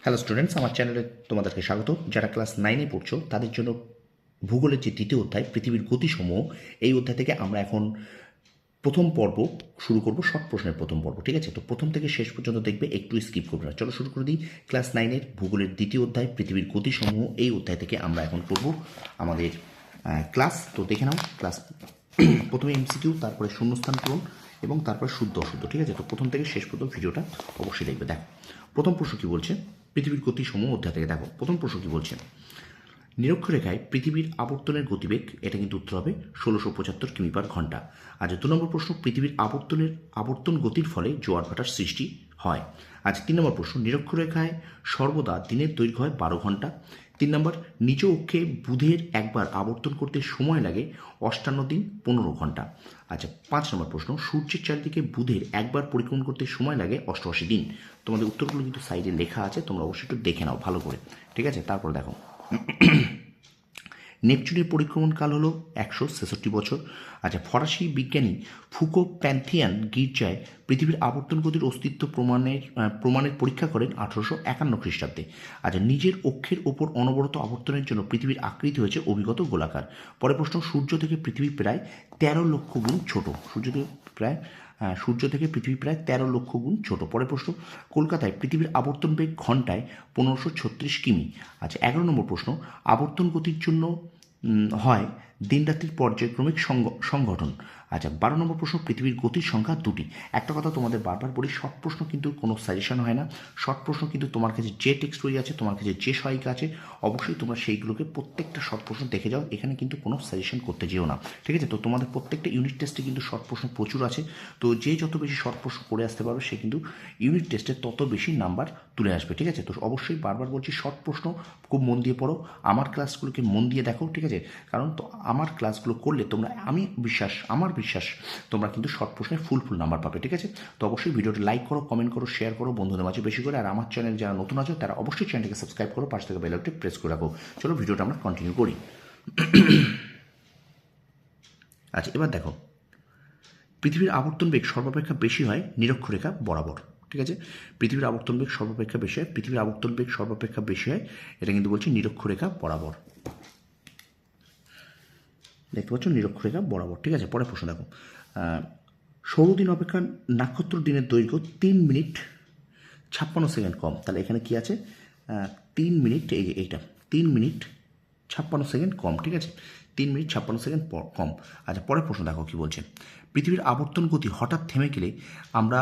Hello students, আমার চ্যানেলে তোমাদেরকে স্বাগত। যারা ক্লাস 9-এ পড়ছো তাদের জন্য ভূগোলের যে দ্বিতীয় অধ্যায় পৃথিবীর গতিসমূহ, এই অধ্যায় থেকে আমরা এখন প্রথম পর্ব শুরু করব, শর্ট প্রশ্নের প্রথম পর্ব। ঠিক আছে, তো প্রথম থেকে শেষ পর্যন্ত দেখবে, একটু স্কিপ করবে না। চলো শুরু করে দিই। ক্লাস 9-এর ভূগোলের দ্বিতীয় অধ্যায় পৃথিবীর গতিসমূহ, এই অধ্যায় থেকে আমরা এখন করব আমাদের ক্লাস। তো দেখে নাও ক্লাস। প্রথমে এমসিকিউ, তারপরে শূন্যস্থান পূরণ এবং তারপরে শুদ্ধ অশুদ্ধ। ঠিক আছে, তো প্রথম থেকে শেষ পর্যন্ত ভিডিওটা অবশ্যই দেখবে। দেখো প্রথম প্রশ্ন কী বলছে, পৃথিবীর গতিসমূহ অধ্যায় থেকে। দেখো প্রথম প্রশ্ন কী বলছে, নিরক্ষরেখায় পৃথিবীর আবর্তনের গতিবেগ, এটা কিন্তু উত্তর হবে 1675 কিমি পার ঘন্টা। আজ 2 নম্বর প্রশ্ন, পৃথিবীর আবর্তন গতির ফলে জোয়ার ভাটার সৃষ্টি হয়। আজ 3 নম্বর প্রশ্ন, নিরক্ষরেখায় সর্বদা দিনের দৈর্ঘ্য হয় 12 ঘন্টা। 3 নম্বর, নিজ অক্ষে বুধের একবার আবর্তন করতে সময় লাগে 58 দিন 15 ঘন্টা। আচ্ছা 5 নম্বর প্রশ্ন, সূর্যের চারদিকে বুধের একবার পরিক্রমণ করতে সময় লাগে 88 দিন। তোমাদের উত্তরগুলো কিন্তু সাইডে লেখা আছে, তোমরা অবশ্যই একটু দেখে নাও ভালো করে। ঠিক আছে, তারপর দেখো নেপচুনের পরিক্রমণকাল হলো 166 বছর। আচ্ছা, ফরাসি বিজ্ঞানী ফুকো প্যান্থিয়ান গির্জায় পৃথিবীর আবর্তন গতির অস্তিত্ব প্রমাণের পরীক্ষা করেন 1851 খ্রিস্টাব্দে। আচ্ছা, নিজের অক্ষের ওপর অনবরত আবর্তনের জন্য পৃথিবীর আকৃতি হয়েছে অভিগত গোলাকার। পরের প্রশ্ন, সূর্য থেকে পৃথিবী প্রায় 13 লক্ষ গুণ ছোট। সূর্য থেকে পৃথিবী প্রায় 13 লক্ষ গুণ ছোট। পরের প্রশ্ন, কলকাতায় পৃথিবীর আবর্তন বেগ ঘন্টায় 1536 কিমি। আচ্ছা 11 নম্বর প্রশ্ন, আবর্তন গতির জন্য হয় দিনরাত্রির পর্যায়ক্রমিক সংগঠন। আচ্ছা 12 নম্বর প্রশ্ন, পৃথিবীর গতির সংখ্যা 2টি। একটা কথা তোমাদের বারবার বলি, শর্ট প্রশ্ন কিন্তু কোনো সাজেশন হয় না। শর্ট প্রশ্ন কিন্তু তোমার কাছে যে টেক্সট বই আছে, তোমার কাছে যে সহায়িকা আছে, অবশ্যই তোমরা সেইগুলোকে প্রত্যেকটা শর্ট প্রশ্ন দেখে যাও। এখানে কিন্তু কোনো সাজেশন করতে যেও না। ঠিক আছে, তো তোমাদের প্রত্যেকটা ইউনিট টেস্টে কিন্তু শর্ট প্রশ্ন প্রচুর আছে। তো যে যত বেশি শর্ট প্রশ্ন করে আসতে পারবে, সে কিন্তু ইউনিট টেস্টে তত বেশি নাম্বার তুলে আসবে। ঠিক আছে, তো অবশ্যই বারবার বলছি, শর্ট প্রশ্ন খুব মন দিয়ে পড়ো, আমার ক্লাসগুলোকে মন দিয়ে দেখো। ঠিক আছে, কারণ তো আমার ক্লাসগুলো করলে তোমরা, আমার বিশ্বাস তোমরা কিন্তু শর্ট প্রশ্নের ফুল নাম্বার পাবে। ঠিক আছে, তো অবশ্যই ভিডিওটা লাইক করো, কমেন্ট করো, শেয়ার করো বন্ধুদের মাঝে বেশি করে। আর আমার চ্যানেল যারা নতুন আছে তারা অবশ্যই চ্যানেলটাকে সাবস্ক্রাইব করো, পাশ থেকে বেল আইকনটি প্রেস করে রাখো। চলো ভিডিওটা আমরা কন্টিনিউ করি। আচ্ছা এবার দেখো, পৃথিবীর আবর্তন বেগ সর্বাপেক্ষা বেশি হয় নিরক্ষরেখা বরাবর। ঠিক আছে, পৃথিবীর আবর্তন বেগ সর্বাপেক্ষা বেশি হয়, পৃথিবীর আবর্তন বেগ সর্বাপেক্ষা বেশি হয়, এটা কিন্তু বলছি নিরক্ষরেখা বরাবর। দেখতে পাচ্ছ, নিরক্ষরেখা বরাবর। ঠিক আছে, পরের প্রশ্ন দেখো, সৌরদিন অপেক্ষা নক্ষত্র দিনের দৈর্ঘ্য 3 মিনিট 56 সেকেন্ড কম। তাহলে এখানে কি আছে, 3 মিনিট, এইটা 3 মিনিট 56 সেকেন্ড কম। ঠিক আছে, 3 মিনিট 56 সেকেন্ড কম। আচ্ছা পরের প্রশ্ন দেখো কি বলছে, পৃথিবীর আবর্তন গতি হঠাৎ থেমে গেলে আমরা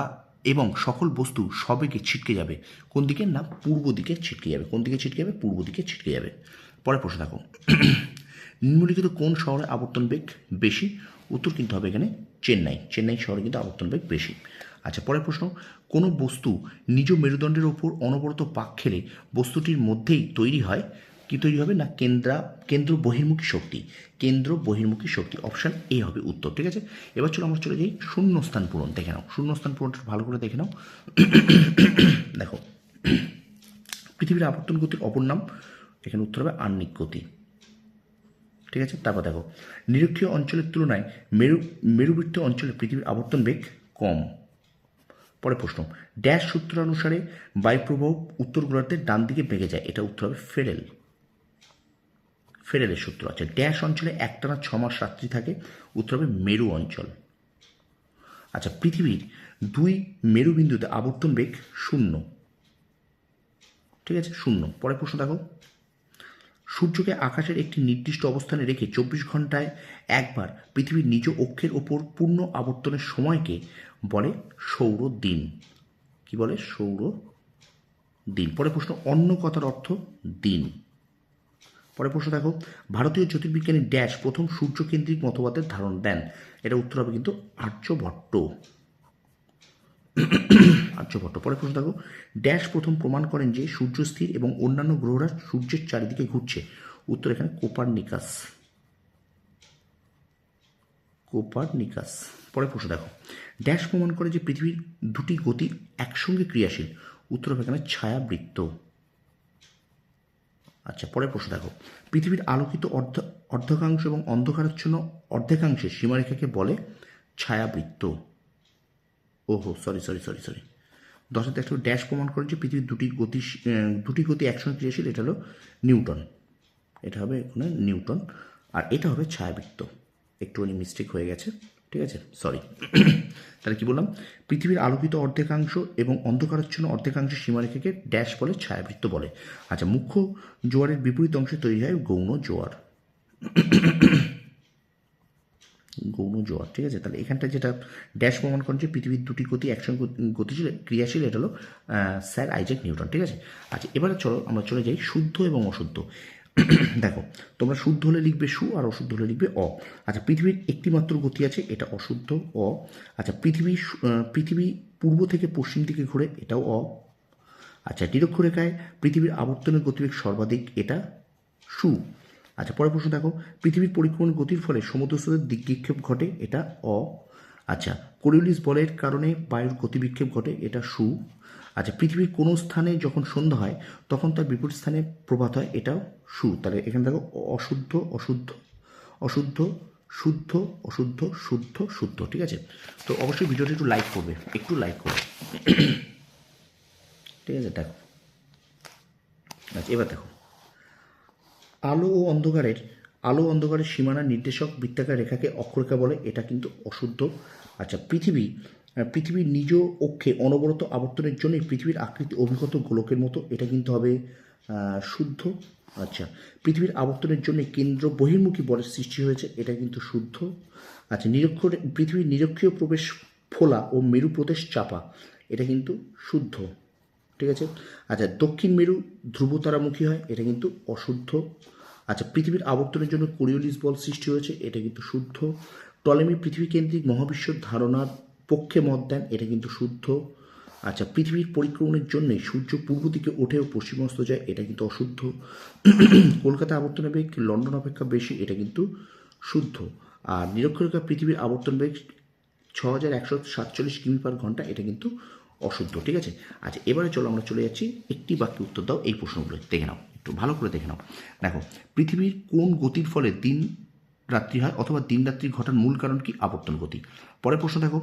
এবং সকল বস্তু সবেগে ছিটকে যাবে কোন দিকে, না পূর্ব দিকে ছিটকে যাবে। কোন দিকে ছিটকে যাবে, পূর্ব দিকে ছিটকে যাবে। পরের প্রশ্ন দেখো, নিম্নলিখিত কোন শহরে আবর্তন বেগ বেশি? উত্তর কিন্তু হবে এখানে চেন্নাই শহরে কিন্তু আবর্তন বেগ বেশি। আচ্ছা পরের প্রশ্ন, কোনো বস্তু নিজ মেরুদণ্ডের ওপর অনবরত পাক খেলে বস্তুটির মধ্যেই তৈরি হয়, কি তৈরি হবে, না কেন্দ্র বহির্মুখী শক্তি। অপশান এ হবে উত্তর। ঠিক আছে, এবার চলো আমরা চলে যাই শূন্যস্থান পূরণ। দেখে নাও শূন্যস্থান পূরণটা ভালো করে দেখে নাও। দেখো, পৃথিবীর আবর্তন গতির অপর নাম, এখানে উত্তর হবে আহ্নিক গতি। ঠিক আছে, তারপর দেখো, নিরক্ষীয় অঞ্চলের তুলনায় মেরুবৃত্তীয় অঞ্চলে পৃথিবীর আবর্তন বেগ কম। পরে প্রশ্ন, ড্যাশ সূত্র অনুসারে বায়ুপ্রবাহ উত্তর গোলার্ধের ডান দিকে বেঁকে যায়। এটা উত্তর হবে ফেরেলের সূত্র। আছে ড্যাশ অঞ্চলে একটানা 6 মাস রাত্রি থাকে। উত্তর হবে মেরু অঞ্চল। আচ্ছা, পৃথিবীর 2 মেরুবিন্দুতে আবর্তন বেগ 0। ঠিক আছে, 0। পরের প্রশ্ন দেখো, সূর্যকে আকাশের একটি নির্দিষ্ট অবস্থানে রেখে 24 ঘন্টায় একবার পৃথিবীর নিজ অক্ষের ওপর পূর্ণ আবর্তনের সময়কে বলে সৌর দিন। কি বলে, সৌর দিন। পরের প্রশ্ন, অন্য কথার অর্থ দিন। পরের প্রশ্ন দেখো, ভারতীয় জ্যোতির্বিজ্ঞানী ড্যাশ প্রথম সূর্যকেন্দ্রিক মতবাদের ধারণা দেন। এটা উত্তর হবে কিন্তু আর্যভট্ট। পরের প্রশ্ন দেখো, ড্যাশ প্রথম প্রমাণ করেন যে সূর্য স্থির এবং অন্যান্য গ্রহরা সূর্যের চারিদিকে ঘুরছে। উত্তর এখানে কোপারনিকাস। পরের প্রশ্ন দেখো, ড্যাশ প্রমাণ করে যে পৃথিবীর 2টি গতি একসঙ্গে ক্রিয়াশীল। উত্তর হবে এখানে ছায়াবৃত্ত। আচ্ছা পরের প্রশ্ন দেখো, পৃথিবীর আলোকিত অর্ধেকাংশ এবং অন্ধকারাচ্ছন্ন অর্ধেকাংশের সীমারেখাকে বলে ছায়াবৃত্ত। সরি, 10-এর একশো ড্যাশ প্রমাণ করেন যে পৃথিবীর দুটি গতি একসঙ্গে ক্রিয়াশীল, এটা হলো নিউটন, এটা হবে এখানে নিউটন, আর এটা হবে ছায়াবৃত্ত। একটুখানি মিস্টেক হয়ে গেছে, ঠিক আছে, সরি। তাহলে কি বললাম, পৃথিবীর আলোকিত অর্ধেকাংশ এবং অন্ধকারাচ্ছন্ন অর্ধেকাংশের সীমারেখাকে ড্যাশ বলে, ছায়াবৃত্ত বলে। আচ্ছা, মুখ্য জোয়ারের বিপরীত অংশে তৈরি হয় গৌণ জোয়ার। গৌণ জোয়ার, ঠিক আছে। তাহলে এখানটা যেটা ড্যাশ প্রমাণ করেন যে পৃথিবীর দুটি গতি একসঙ্গে গতিশীল ক্রিয়াশীল, এটা হলো স্যার আইজ্যাক নিউটন, ঠিক আছে। আচ্ছা, এবারে চলো আমরা চলে যাই শুদ্ধ এবং অশুদ্ধ। দেখো, তোমরা শুদ্ধ হলে লিখবে সু, আর অশুদ্ধ হলে লিখবে অ। আচ্ছা, পৃথিবীর একটি মাত্র গতি আছে, এটা অশুদ্ধ, অ। আচ্ছা, পৃথিবী পূর্ব থেকে পশ্চিম দিকে ঘুরে, এটাও অ। আচ্ছা, নিরক্ষরেখায় পৃথিবীর আবর্তনের গতিবেগ সর্বাধিক, এটা সু। আচ্ছা, পরের প্রশ্ন দেখো, পৃথিবীর পরিক্রমণ গতির ফলে সমুদ্রস্রোতের দিক বিক্ষেপ ঘটে, এটা অ। আচ্ছা, কোরিওলিস বলের কারণে বায়ুর গতিবিক্ষেপ ঘটে, এটা সু। আচ্ছা, পৃথিবীর কোনো স্থানে যখন সন্ধ্যা হয় তখন তার বিপরীত স্থানে প্রভাত হয়, এটাও সু। তাহলে এখানে দেখো অশুদ্ধ, অশুদ্ধ, অশুদ্ধ, শুদ্ধ, অশুদ্ধ, শুদ্ধ, শুদ্ধ, ঠিক আছে। তো অবশ্যই ভিডিওটা একটু লাইক করবে, একটু লাইক করবে, ঠিক আছে। দেখো, আচ্ছা, এবার দেখো, আলো ও অন্ধকারের সীমানার নির্দেশক বৃত্তাকার রেখাকে অক্ষরেখা বলে, এটা কিন্তু অশুদ্ধ। আচ্ছা, পৃথিবীর নিজ অক্ষে অনবরত আবর্তনের জন্য পৃথিবীর আকৃতি অভিগত গোলকের মতো, এটা কিন্তু হবে শুদ্ধ। আচ্ছা, পৃথিবীর আবর্তনের জন্য কেন্দ্র বহির্মুখী বলের সৃষ্টি হয়েছে, এটা কিন্তু শুদ্ধ। আচ্ছা, পৃথিবীর নিরক্ষীয় প্রবেশ ফোলা ও মেরু প্রদেশ চাপা, এটা কিন্তু শুদ্ধ, ঠিক আছে। আচ্ছা, দক্ষিণ মেরু ধ্রুবতারামুখী হয়, এটা কিন্তু অশুদ্ধ। আচ্ছা, পৃথিবীর আবর্তনের জন্য কোরিওলিস বল সৃষ্টি হয়েছে, এটা কিন্তু শুদ্ধ। টলেমি পৃথিবী কেন্দ্রিক মহাবিশ্বের ধারণার পক্ষে মত দেন, এটা কিন্তু শুদ্ধ। আচ্ছা, পৃথিবীর পরিক্রমণের জন্য সূর্য পূর্ব দিকে ওঠে ও পশ্চিমস্ত যায়, এটা কিন্তু অশুদ্ধ। কলকাতা আবর্তনের বেগ লন্ডন অপেক্ষা বেশি, এটা কিন্তু শুদ্ধ। আর নিরক্ষরেখা পৃথিবীর আবর্তন বেগ 6147 কিমি/ঘন্টা, এটা কিন্তু অশুদ্ধ, ঠিক আছে। আচ্ছা, এবারে চলো আমরা চলে যাচ্ছি একটি বাক্যে উত্তর দাও এই প্রশ্নগুলো, দেখে নাও, একটু ভালো করে দেখে নাও। দেখো, পৃথিবীর কোন গতির ফলে দিন রাত্রি হয় অথবা দিন রাত্রি ঘটার মূল কারণ কি? আবর্তন গতি। পরের প্রশ্ন দেখো,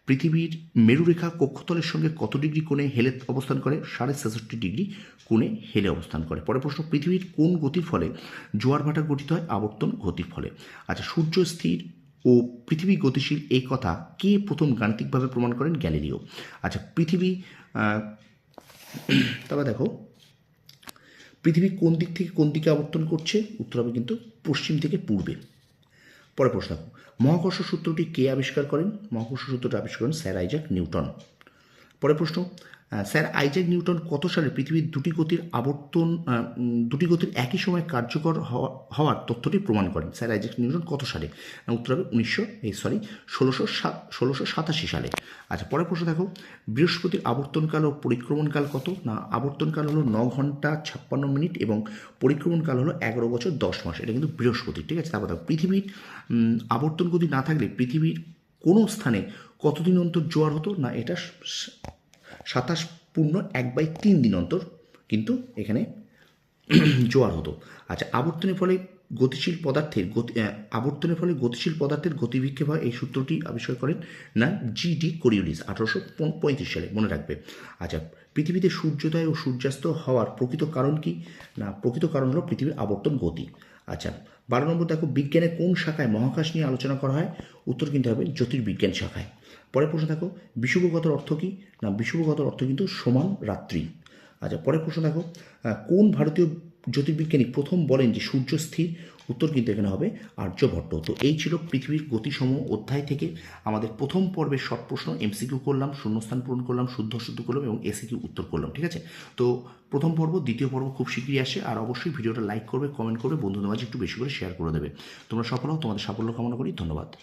পৃথিবীর মেরুরেখা কক্ষতলের সঙ্গে কত ডিগ্রি কোণে হেলে অবস্থান করে? 66.5 ডিগ্রি কোণে হেলে অবস্থান করে। পরের প্রশ্ন, পৃথিবীর কোন গতির ফলে জোয়ার ভাটা গঠিত হয়? আবর্তন গতির ফলে। আচ্ছা, সূর্য স্থির ও পৃথিবী গতিশীল এই কথা কে প্রথম গাণিতিকভাবে প্রমাণ করেন? গ্যালিলিও। আচ্ছা, তবে দেখো, পৃথিবী কোন দিক থেকে কোন দিকে আবর্তন করছে? উত্তর হবে কিন্তু পশ্চিম থেকে পূর্বে। পরের প্রশ্ন দেখো, মহাকর্ষ সূত্রটি কে আবিষ্কার করেন? মহাকর্ষ সূত্রটি আবিষ্কার করেন স্যার আইজ্যাক নিউটন। পরের প্রশ্ন, স্যার আইজ্যাক নিউটন কত সালে পৃথিবীর দুটি গতির একই সময় কার্যকর হওয়ার তথ্যটি প্রমাণ করেন? স্যার আইজ্যাক নিউটন কত সালে? উত্তর হবে 1687 সালে। আচ্ছা, পরের প্রশ্ন দেখো, বৃহস্পতির আবর্তনকাল ও পরিক্রমণকাল কত? না, আবর্তনকাল হলো 9 ঘন্টা 56 মিনিট এবং পরিক্রমণকাল হলো 11 বছর 10 মাস, এটা কিন্তু বৃহস্পতি, ঠিক আছে। তারপর দেখো, পৃথিবীর আবর্তন গতি না থাকলে পৃথিবীর কোনো স্থানে কতদিন অন্তর জোয়ার হতো? না, এটা 27.1/3 দিন অন্তর কিন্তু এখানে জোয়ার হতো। আচ্ছা, আবর্তনের ফলে গতিশীল পদার্থের গতিবিক্ষেপ হয়, এই সূত্রটি আবিষ্কার করেন না জি.ডি. কোরিওলিস 1835 সালে, মনে রাখবে। আচ্ছা, পৃথিবীতে সূর্যোদয় ও সূর্যাস্ত হওয়ার প্রকৃত কারণ কি? না, প্রকৃত কারণ হলো পৃথিবীর আবর্তন গতি। আচ্ছা, 12 নম্বর দেখো, বিজ্ঞানের কোন শাখায় মহাকাশ নিয়ে আলোচনা করা হয়? উত্তর কিন্তু হবে জ্যোতির্বিজ্ঞান শাখায়। পরের প্রশ্ন দেখো, বিষুবগতর অর্থ কি? না, বিষুবগতর অর্থ কিন্তু সমান রাত্রি। আচ্ছা, পরের প্রশ্ন দেখো, কোন ভারতীয় জ্যোতির্বিজ্ঞানী প্রথম বলেন যে সূর্য স্থির? উত্তর কিন্তু এখানে হবে আর্যভট্ট। তো এই ছিল পৃথিবীর গতিসমূহ অধ্যায় থেকে আমাদের প্রথম পর্বের শর্ট প্রশ্ন। এমসিকিউ করলাম, শূন্যস্থান পূরণ করলাম, শুদ্ধ অশুদ্ধ করলাম এবং এসিকিউ উত্তর করলাম, ঠিক আছে। তো প্রথম পর্ব, দ্বিতীয় পর্ব খুব শীঘ্রই আসে। আর অবশ্যই ভিডিওটা লাইক করবে, কমেন্ট করবে, বন্ধুদের মাঝে একটু বেশি করে শেয়ার করে দেবে। তোমরা সফল হও, তোমাদের সাফল্য কামনা করি। ধন্যবাদ।